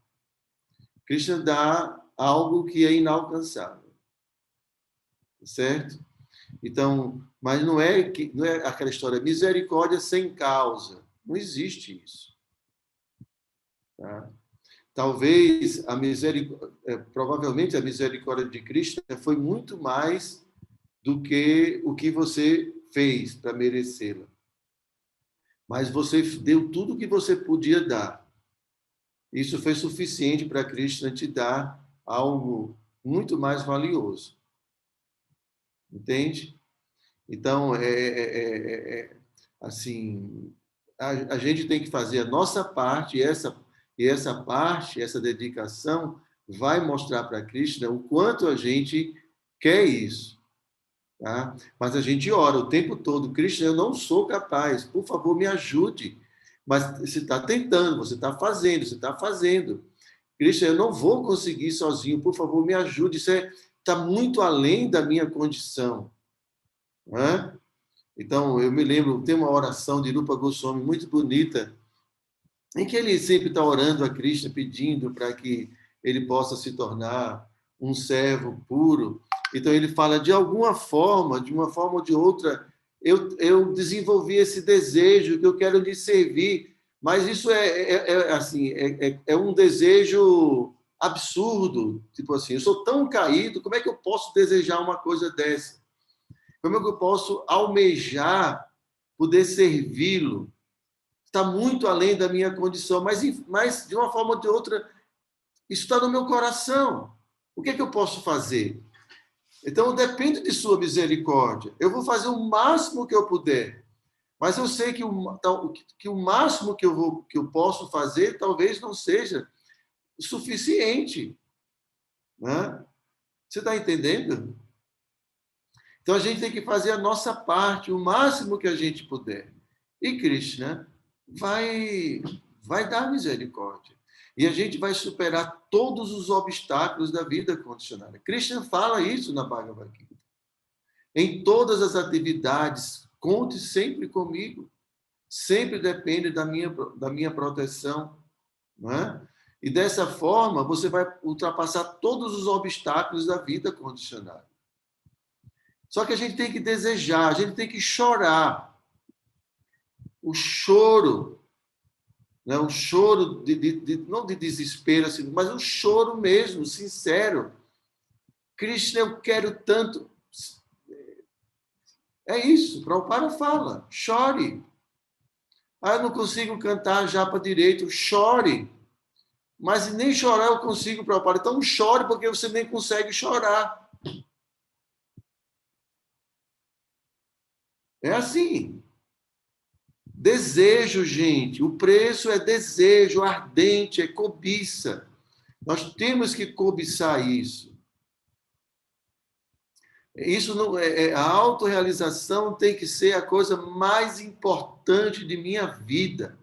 Krishna dá algo que é inalcançável. Certo? Então, mas não é aquela história misericórdia sem causa. Não existe isso. Tá? Talvez provavelmente a misericórdia de Cristo foi muito mais do que o que você fez para merecê-la. Mas você deu tudo o que você podia dar. Isso foi suficiente para Cristo te dar algo muito mais valioso. Entende? Então, assim, a gente tem que fazer a nossa parte, e essa parte, essa dedicação, vai mostrar para Krishna o quanto a gente quer isso. Tá? Mas a gente ora o tempo todo: Krishna, eu não sou capaz, por favor, me ajude. Mas você está tentando, você está fazendo. Krishna, eu não vou conseguir sozinho, por favor, me ajude. Isso está muito além da minha condição. Né? Então, eu me lembro, tem uma oração de Rupa Goswami muito bonita, em que ele sempre está orando a Krishna, pedindo para que ele possa se tornar um servo puro. Então, ele fala, de uma forma ou de outra, eu desenvolvi esse desejo que eu quero lhe servir, mas isso é um desejo absurdo. Tipo assim, eu sou tão caído, como é que eu posso desejar uma coisa dessa? Como é que eu posso almejar poder servi-lo? Está muito além da minha condição, mas de uma forma ou de outra, isso está no meu coração. O que é que eu posso fazer? Então, depende de sua misericórdia. Eu vou fazer o máximo que eu puder, mas eu sei que o máximo que eu posso fazer talvez não seja o suficiente. Né? Você está entendendo? Então, a gente tem que fazer a nossa parte, o máximo que a gente puder. E Krishna vai dar misericórdia. E a gente vai superar todos os obstáculos da vida condicionada. Krishna fala isso na Bhagavad Gita. Em todas as atividades, conte sempre comigo. Sempre depende da minha proteção. não é? E dessa forma, você vai ultrapassar todos os obstáculos da vida condicionada. Só que a gente tem que desejar, a gente tem que chorar. O choro, né? Um choro não de desespero, assim, mas um choro mesmo, sincero. Krishna, eu quero tanto. É isso, Prabhupada fala, chore. Ah, eu não consigo cantar japa direito, chore. Mas nem chorar eu consigo, Prabhupada. Então chore, porque você nem consegue chorar. É assim. Desejo, gente. O preço é desejo ardente, é cobiça. Nós temos que cobiçar isso. Isso não a autorrealização tem que ser a coisa mais importante de minha vida.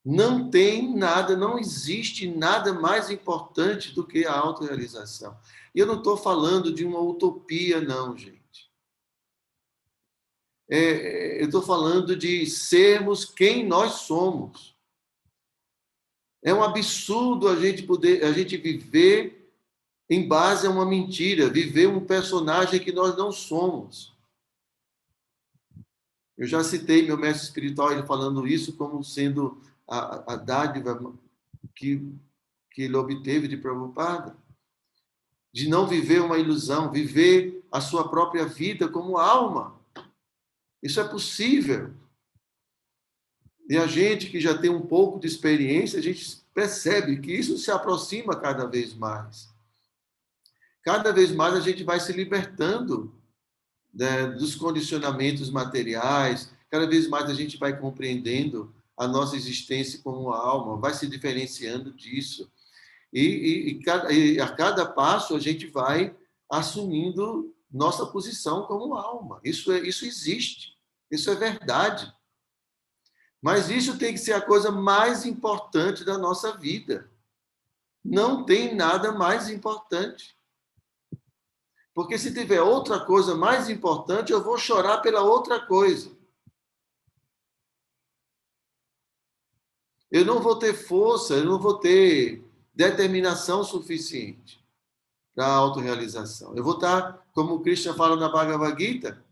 Não tem nada, não existe nada mais importante do que a autorrealização. E eu não estou falando de uma utopia, não, gente. Eu estou falando de sermos quem nós somos. É um absurdo a gente viver em base a uma mentira, viver um personagem que nós não somos. Eu já citei meu mestre espiritual, ele falando isso como sendo a dádiva que ele obteve de Prabhupada, de não viver uma ilusão, viver a sua própria vida como alma. Isso é possível. E a gente que já tem um pouco de experiência, a gente percebe que isso se aproxima cada vez mais. Cada vez mais a gente vai se libertando, né, dos condicionamentos materiais, cada vez mais a gente vai compreendendo a nossa existência como alma, vai se diferenciando disso. E a cada passo a gente vai assumindo nossa posição como alma. Isso existe, isso é verdade. Mas isso tem que ser a coisa mais importante da nossa vida. Não tem nada mais importante. Porque se tiver outra coisa mais importante, eu vou chorar pela outra coisa. Eu não vou ter força, eu não vou ter determinação suficiente para a autorrealização. Eu vou estar, como o Krishna fala na Bhagavad Gita,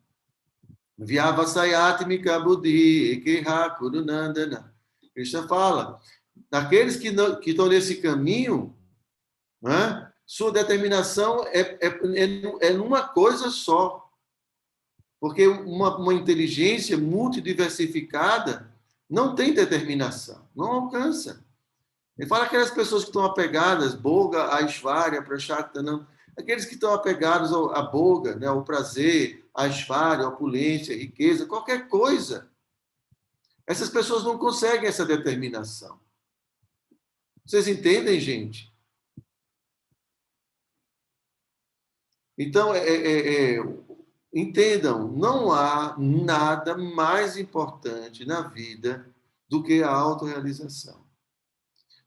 Vyavasayatmika buddhi ekeha kurunandana. Krishna fala, daqueles que estão nesse caminho, né, sua determinação é numa coisa só. Porque uma inteligência multidiversificada não tem determinação, não alcança. Ele fala aquelas pessoas que estão apegadas, Boga, Aishvarya, Prashaktanam, aqueles que estão apegados à Boga, né, ao prazer, à Aishvarya, à opulência, à riqueza, qualquer coisa. Essas pessoas não conseguem essa determinação. Vocês entendem, gente? Então, entendam, não há nada mais importante na vida do que a autorrealização.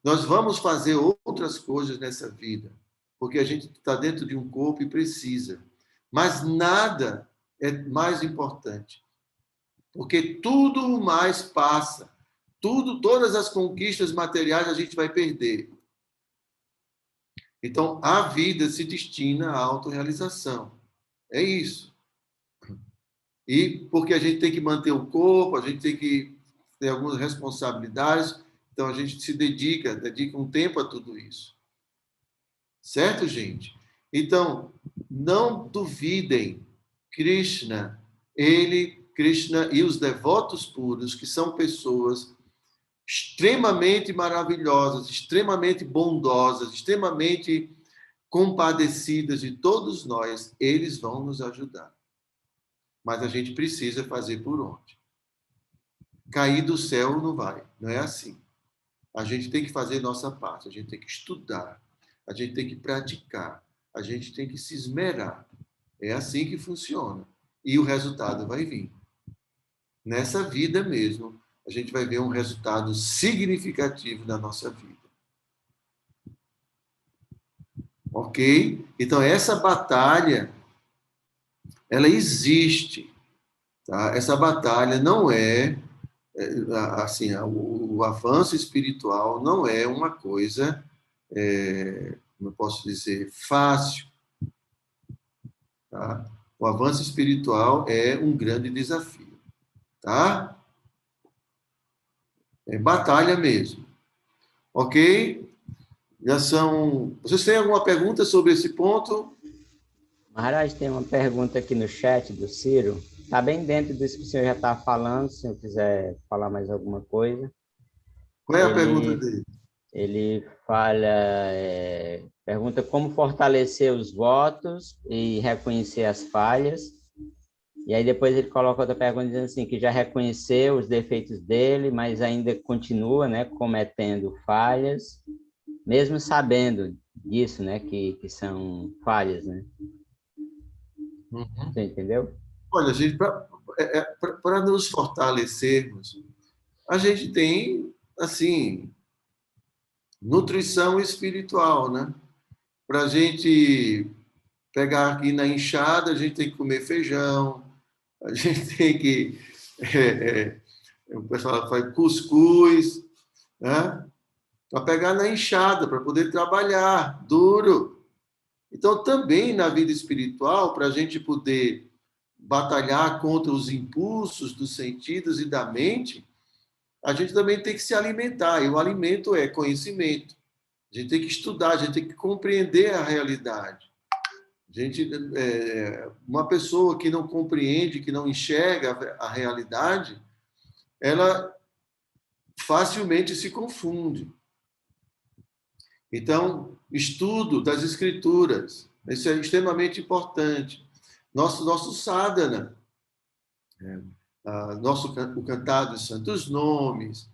Nós vamos fazer outras coisas nessa vida, porque a gente está dentro de um corpo e precisa. Mas nada é mais importante, porque tudo mais passa. Todas as conquistas materiais a gente vai perder. Então, a vida se destina à autorrealização. É isso. E porque a gente tem que manter o corpo, a gente tem que ter algumas responsabilidades, então a gente se dedica um tempo a tudo isso. Certo, gente? Então, não duvidem. Krishna e os devotos puros, que são pessoas extremamente maravilhosas, extremamente bondosas, extremamente compadecidas de todos nós, eles vão nos ajudar. Mas a gente precisa fazer por onde? Cair do céu não vai, não é assim. A gente tem que fazer nossa parte, a gente tem que estudar, a gente tem que praticar, a gente tem que se esmerar. É assim que funciona. E o resultado vai vir. Nessa vida mesmo, a gente vai ver um resultado significativo na nossa vida. Ok? Então, essa batalha, ela existe. Tá? Essa batalha não é assim, o avanço espiritual não é uma coisa, como eu posso dizer, fácil. Tá? O avanço espiritual é um grande desafio. Tá? É batalha mesmo. Ok? Já são. Vocês têm alguma pergunta sobre esse ponto? Maharaj, tem uma pergunta aqui no chat do Ciro. Está bem dentro disso que o senhor já está falando, se eu quiser falar mais alguma coisa. Qual é a pergunta dele? Ele pergunta como fortalecer os votos e reconhecer as falhas. E aí depois ele coloca outra pergunta dizendo assim, que já reconheceu os defeitos dele, mas ainda continua, né, cometendo falhas, mesmo sabendo disso, né, que são falhas, né? Você entendeu? Olha, gente, para nos fortalecermos, a gente tem, assim, nutrição espiritual, né? Para a gente pegar aqui na enxada, a gente tem que comer feijão, a gente tem que. O pessoal faz cuscuz, né? Para pegar na enxada, para poder trabalhar duro. Então, também na vida espiritual, para a gente poder batalhar contra os impulsos dos sentidos e da mente, a gente também tem que se alimentar. E o alimento é conhecimento. A gente tem que estudar, a gente tem que compreender a realidade. Uma pessoa que não compreende, que não enxerga a realidade, ela facilmente se confunde. Então, estudo das escrituras, isso é extremamente importante. Nosso sadhana, o cantar dos santos nomes.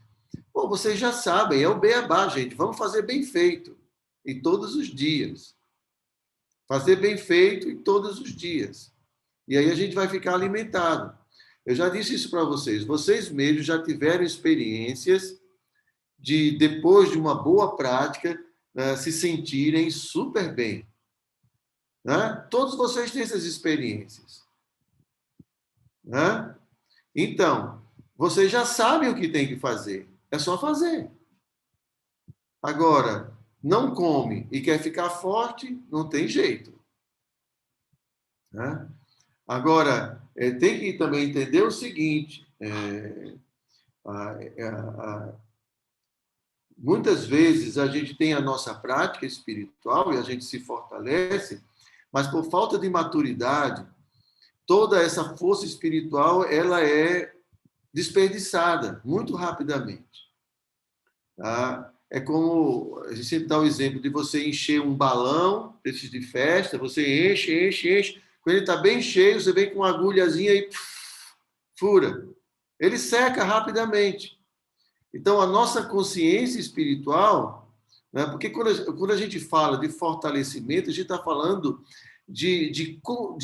Bom, vocês já sabem, é o beabá, gente. Vamos fazer bem feito, e todos os dias. Fazer bem feito em todos os dias. E aí a gente vai ficar alimentado. Eu já disse isso para vocês. Vocês mesmos já tiveram experiências de, depois de uma boa prática, se sentirem super bem. Né? Todos vocês têm essas experiências. Né? Então, vocês já sabem o que tem que fazer. É só fazer. Agora, não come e quer ficar forte, não tem jeito. Né? Agora, tem que também entender o seguinte, muitas vezes a gente tem a nossa prática espiritual e a gente se fortalece, mas por falta de maturidade, toda essa força espiritual ela é desperdiçada muito rapidamente. Tá? É como a gente sempre dá o exemplo de você encher um balão desses de festa, você enche. Quando ele está bem cheio, você vem com uma agulhazinha e fura. Ele seca rapidamente. Então, a nossa consciência espiritual, né, porque quando a gente fala de fortalecimento, a gente está falando de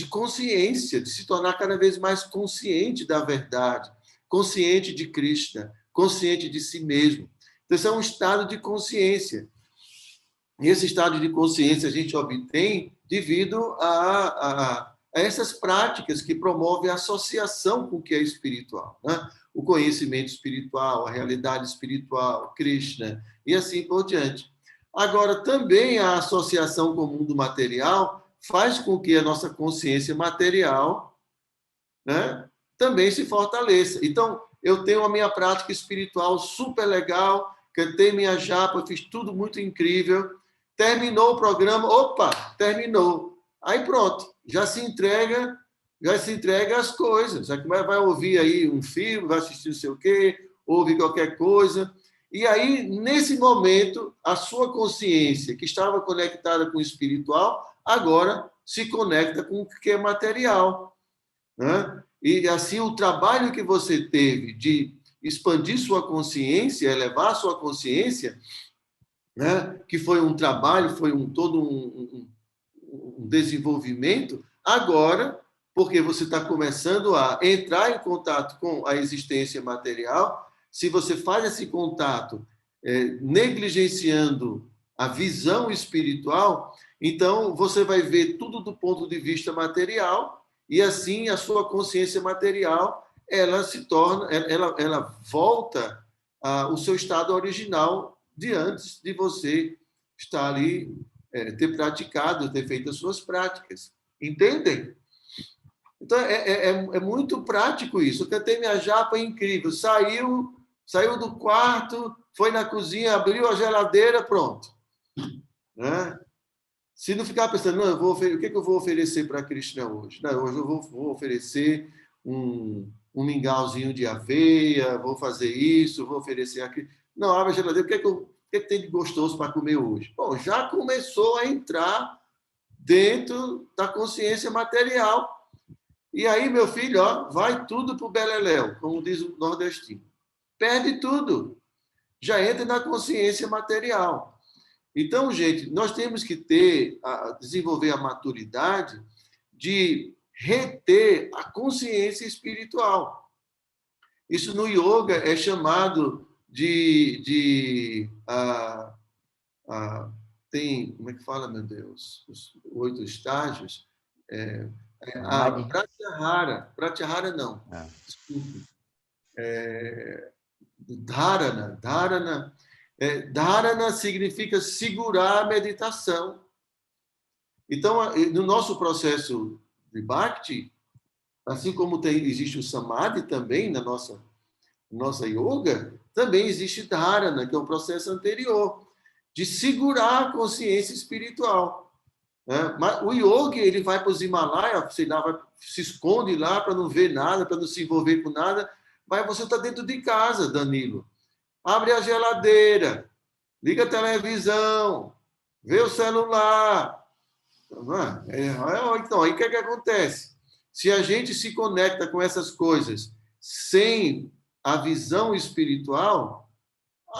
consciência, de se tornar cada vez mais consciente da verdade, consciente de Krishna, consciente de si mesmo. Então, isso é um estado de consciência. E esse estado de consciência a gente obtém devido a essas práticas que promovem a associação com o que é espiritual, né? O conhecimento espiritual, a realidade espiritual, Krishna, e assim por diante. Agora, também a associação com o mundo material faz com que a nossa consciência material, né, também se fortaleça. Então, eu tenho a minha prática espiritual super legal, cantei minha japa, fiz tudo muito incrível, terminou o programa, opa, terminou. Aí pronto, já se entrega as coisas. Vai ouvir aí um filme, vai assistir não sei o quê, ouve qualquer coisa. E aí, nesse momento, a sua consciência, que estava conectada com o espiritual, agora se conecta com o que é material. Né? E assim, o trabalho que você teve de expandir sua consciência, elevar sua consciência, né? Que foi um trabalho, foi todo um desenvolvimento, agora, porque você está começando a entrar em contato com a existência material, se você faz esse contato negligenciando a visão espiritual, então você vai ver tudo do ponto de vista material, e assim a sua consciência material ela se torna, ela volta ao seu estado original de antes de você estar ali, ter praticado, ter feito as suas práticas. Entendem? Então, é muito prático isso. Eu cantei minha japa, incrível. Saiu do quarto, foi na cozinha, abriu a geladeira, pronto. Né? Se não ficar pensando, não, o que eu vou oferecer para a Krishna hoje? Não, hoje eu vou oferecer um mingauzinho de aveia, vou fazer isso, vou oferecer aquilo. Não, abre a geladeira, o que tem de gostoso para comer hoje? Bom, já começou a entrar dentro da consciência material. E aí, meu filho, ó, vai tudo para o beleléu, como diz o nordestino. Perde tudo. Já entra na consciência material. Então, gente, nós temos que desenvolver a maturidade de reter a consciência espiritual. Isso no yoga é chamado tem, como é que fala, meu Deus? Os 8 estágios. Pratyahara não. Desculpe. Dharana. Dharana significa segurar a meditação. Então, no nosso processo de Bhakti, assim como existe o Samadhi também na nossa yoga, também existe Dharana, que é um processo anterior, de segurar a consciência espiritual. Mas o yogi, ele vai para os Himalaias, sei lá, se esconde lá para não ver nada, para não se envolver com nada, mas você está dentro de casa, Danilo. Abre a geladeira, liga a televisão, vê o celular. Então, aí o que acontece? Se a gente se conecta com essas coisas sem a visão espiritual,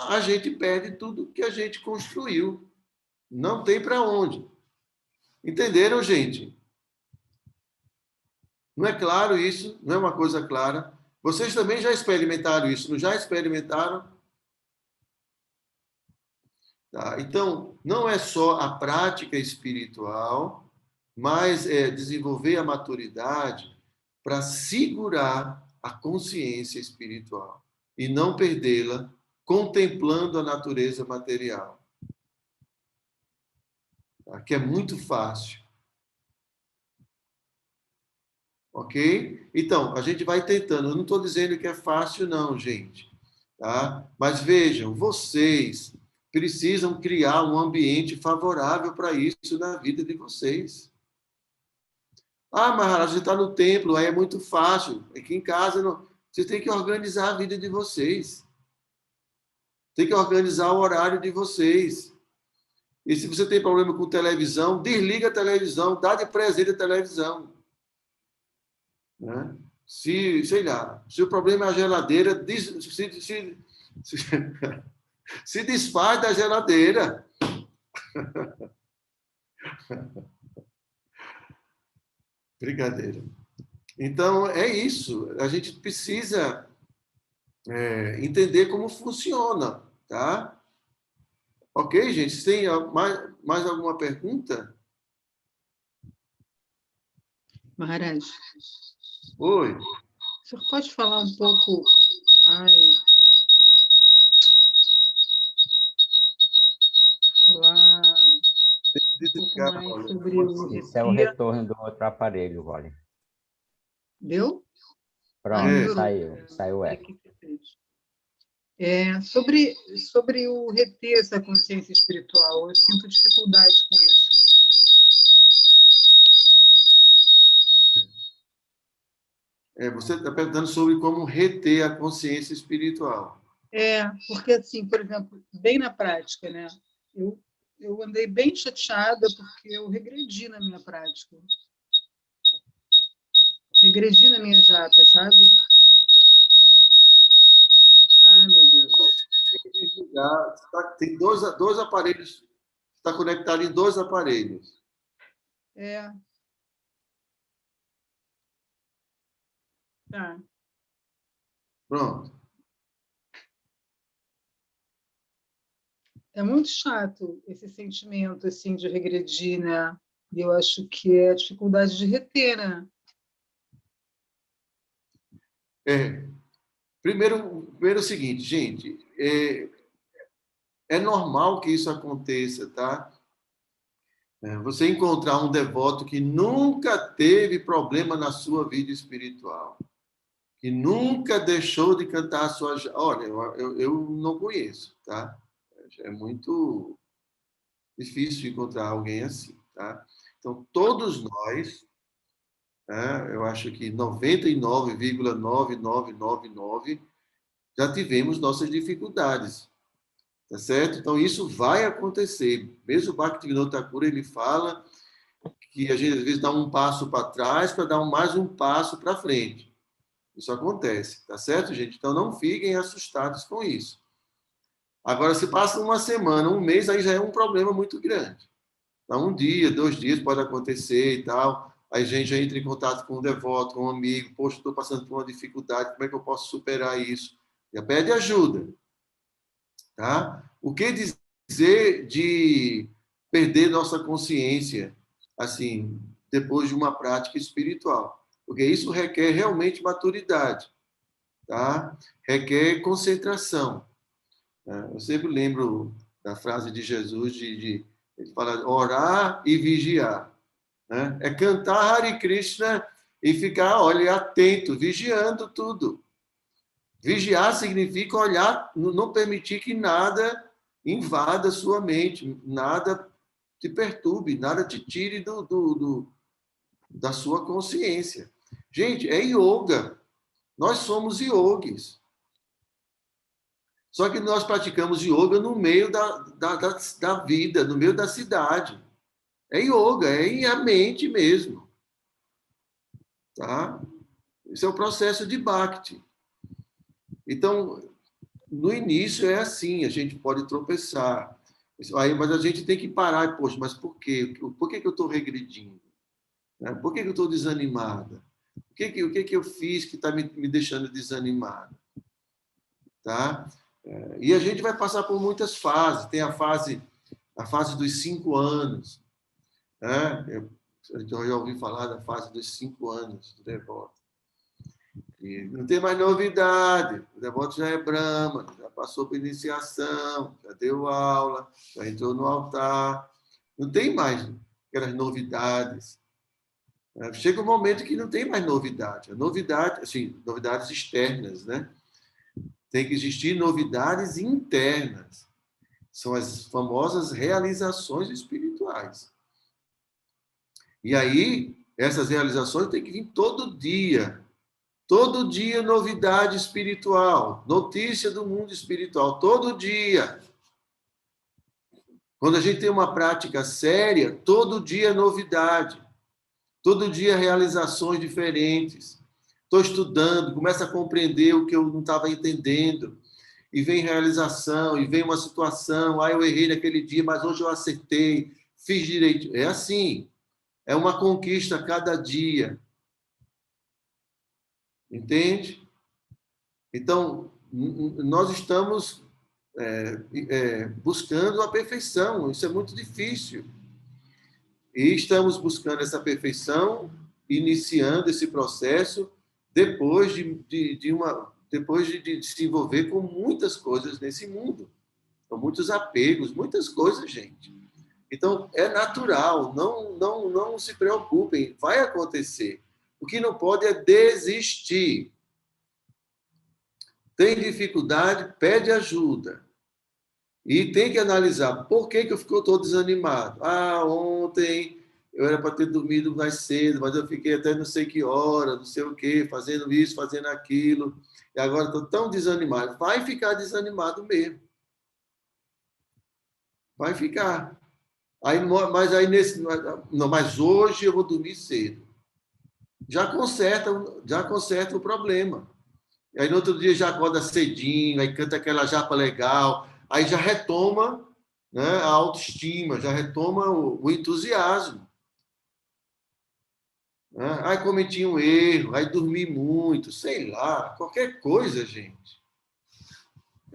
a gente perde tudo que a gente construiu. Não tem para onde. Entenderam, gente? Não é claro isso? Não é uma coisa clara? Vocês também já experimentaram isso, não já experimentaram? Tá? Então, não é só a prática espiritual, mas é desenvolver a maturidade para segurar a consciência espiritual e não perdê-la contemplando a natureza material. Tá? Que é muito fácil. Ok? Então, a gente vai tentando. Eu não estou dizendo que é fácil, não, gente. Tá? Mas vejam, vocês precisam criar um ambiente favorável para isso na vida de vocês. Ah, Maharaj, você está no templo, aí é muito fácil. Aqui em casa, não. Vocês têm que organizar a vida de vocês. Tem que organizar o horário de vocês. E se você tem problema com televisão, desliga a televisão, dá de presente a televisão. Né? Sei lá, se o problema é a geladeira, se desfaz da geladeira. Brincadeira. Então, é isso. A gente precisa entender como funciona, tá? Ok, gente? Tem mais alguma pergunta? Maharaj, Oi. o senhor pode falar um pouco... falar um pouco mais sobre o Isso é o retiro. retorno do outro aparelho, Wally. Deu? Pronto, saiu o eco. Sobre o reter essa consciência espiritual, eu sinto dificuldade com isso. Você está perguntando sobre como reter a consciência espiritual. Porque, assim, por exemplo, bem na prática, né? Eu andei bem chateada porque eu regredi na minha prática. Regredi na minha jata, sabe? Ai, meu Deus. Tem dois aparelhos, está conectado em 2 aparelhos. Tá. Pronto. É muito chato esse sentimento assim de regredir, né? E eu acho que é a dificuldade de reter, né? Primeiro é o seguinte, gente, é normal que isso aconteça, tá? Você encontrar um devoto que nunca teve problema na sua vida espiritual, que nunca deixou de cantar a sua... Olha, eu não conheço, tá? É muito difícil de encontrar alguém assim, tá? Então, todos nós, né, eu acho que 99,9999 já tivemos nossas dificuldades, tá certo? Então, isso vai acontecer. Mesmo o Bhaktivinoda Thakur, ele fala que a gente, às vezes, dá um passo para trás para dar mais um passo para frente. Isso acontece, tá certo, gente? Então, não fiquem assustados com isso. Agora, se passa uma semana, um mês, aí já é um problema muito grande. Então, um dia, 2 dias pode acontecer e tal. Aí a gente já entra em contato com um devoto, com um amigo. Poxa, estou passando por uma dificuldade, como é que eu posso superar isso? Já pede ajuda. Tá? O que dizer de perder nossa consciência, assim, depois de uma prática espiritual? Porque isso requer realmente maturidade, tá? Requer concentração. Eu sempre lembro da frase de Jesus, ele fala orar e vigiar. Né? É cantar Hare Krishna e ficar, olha, atento, vigiando tudo. Vigiar significa olhar, não permitir que nada invada sua mente, nada te perturbe, nada te tire da sua consciência. Gente, é yoga. Nós somos yogis. Só que nós praticamos yoga no meio da vida, no meio da cidade. É yoga, é a mente mesmo. Tá? Esse é o processo de Bhakti. Então, no início é assim, a gente pode tropeçar. Aí, mas a gente tem que parar e, poxa, mas por quê? Por que eu estou regredindo? Né? Por que eu estou desanimada? O que eu fiz que está me deixando desanimada? Tá? E a gente vai passar por muitas fases. Tem a fase dos 5 anos. Né? Eu já ouvi falar da fase dos 5 anos do devoto. E não tem mais novidade. O devoto já é Brahma, já passou por iniciação, já deu aula, já entrou no altar. Não tem mais aquelas novidades. Chega um momento que não tem mais novidade. A novidade, assim, novidades externas, né? Tem que existir novidades internas. São as famosas realizações espirituais. E aí, essas realizações têm que vir todo dia. Todo dia novidade espiritual, notícia do mundo espiritual, todo dia. Quando a gente tem uma prática séria, todo dia novidade. Todo dia realizações diferentes. Estou estudando, começo a compreender o que eu não estava entendendo. E vem realização, e vem uma situação. Eu errei naquele dia, mas hoje eu acertei, fiz direito. É assim. É uma conquista a cada dia. Entende? Então, nós estamos buscando a perfeição. Isso é muito difícil. E estamos buscando essa perfeição, iniciando esse processo depois de se envolver com muitas coisas nesse mundo, com muitos apegos, muitas coisas, gente. Então, é natural, não se preocupem, vai acontecer. O que não pode é desistir. Tem dificuldade, pede ajuda. E tem que analisar por que eu estou desanimado. Ontem eu era para ter dormido mais cedo, mas eu fiquei até não sei que hora, não sei o quê, fazendo isso, fazendo aquilo, e agora estou tão desanimado. Vai ficar desanimado mesmo. Vai ficar. Mas hoje eu vou dormir cedo. Já conserta o problema. E aí no outro dia já acorda cedinho, aí canta aquela japa legal, aí já retoma, né, a autoestima, já retoma o entusiasmo. Aí cometi um erro, aí dormi muito, sei lá, qualquer coisa, gente.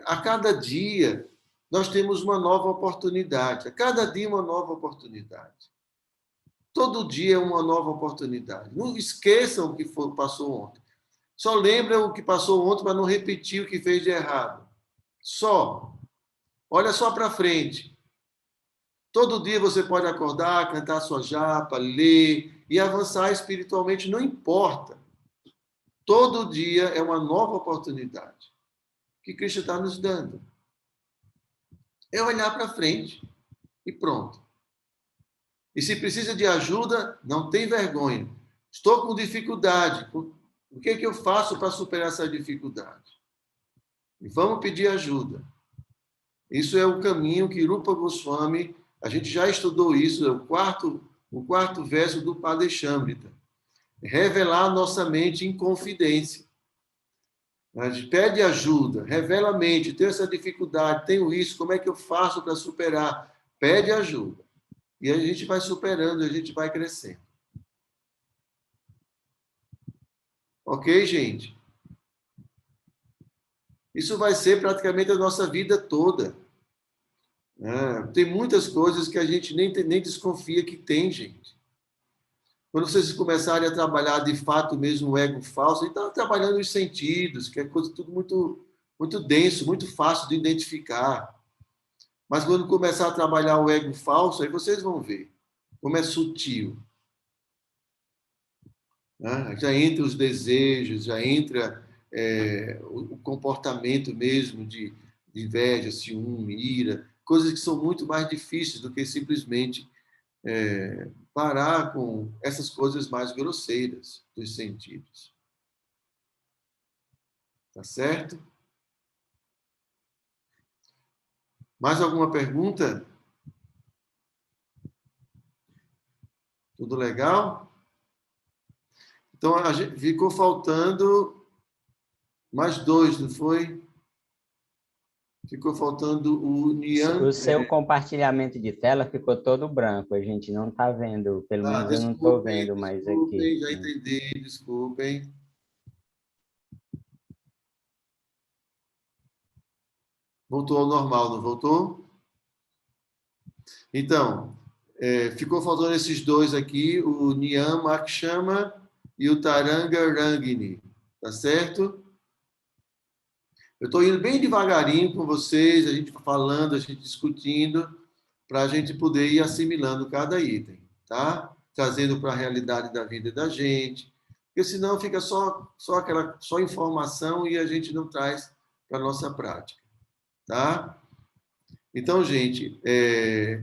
A cada dia nós temos uma nova oportunidade, a cada dia uma nova oportunidade. Todo dia é uma nova oportunidade. Não esqueçam o que passou ontem. Só lembra o que passou ontem, mas não repetir o que fez de errado. Só. Olha só para frente. Todo dia você pode acordar, cantar sua japa, ler e avançar espiritualmente, não importa. Todo dia é uma nova oportunidade que Cristo está nos dando. É olhar para frente e pronto. E se precisa de ajuda, não tem vergonha. Estou com dificuldade. O que é que eu faço para superar essa dificuldade? E vamos pedir ajuda. Isso é o caminho que Rupa Goswami, a gente já estudou isso, é o quarto verso do Padeshamrita. Revelar nossa mente em confidência. A gente pede ajuda, revela a mente, tenho essa dificuldade, tenho isso, como é que eu faço para superar? Pede ajuda. E a gente vai superando, a gente vai crescendo. Ok, gente? Isso vai ser praticamente a nossa vida toda. Tem muitas coisas que a gente nem desconfia que tem, gente. Quando vocês começarem a trabalhar de fato mesmo o ego falso, então trabalhando os sentidos, que é coisa tudo muito, muito denso, muito fácil de identificar. Mas quando começar a trabalhar o ego falso, aí vocês vão ver como é sutil. Já entra os desejos, já entra o comportamento mesmo de inveja, ciúme, ira, coisas que são muito mais difíceis do que simplesmente parar com essas coisas mais grosseiras dos sentidos. Tá certo? Mais alguma pergunta? Tudo legal? Então, ficou faltando mais 2, não foi? Ficou faltando o Nian. O seu compartilhamento de tela ficou todo branco, a gente não está vendo, pelo menos eu não estou vendo mais aqui. Já entendi, desculpem. Voltou ao normal, não voltou? Então, ficou faltando esses 2 aqui, o Niyam Akshama e o Taranga Rangini, tá certo? Eu estou indo bem devagarinho com vocês, a gente falando, a gente discutindo, para a gente poder ir assimilando cada item, tá? Trazendo para a realidade da vida da gente, porque senão fica só informação e a gente não traz para a nossa prática, tá? Então, gente,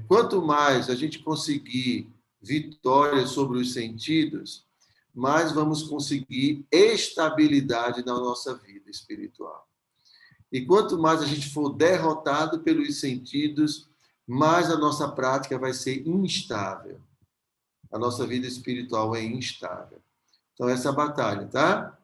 quanto mais a gente conseguir vitória sobre os sentidos, mais vamos conseguir estabilidade na nossa vida espiritual. E quanto mais a gente for derrotado pelos sentidos, mais a nossa prática vai ser instável. A nossa vida espiritual é instável. Então, essa é a batalha, tá?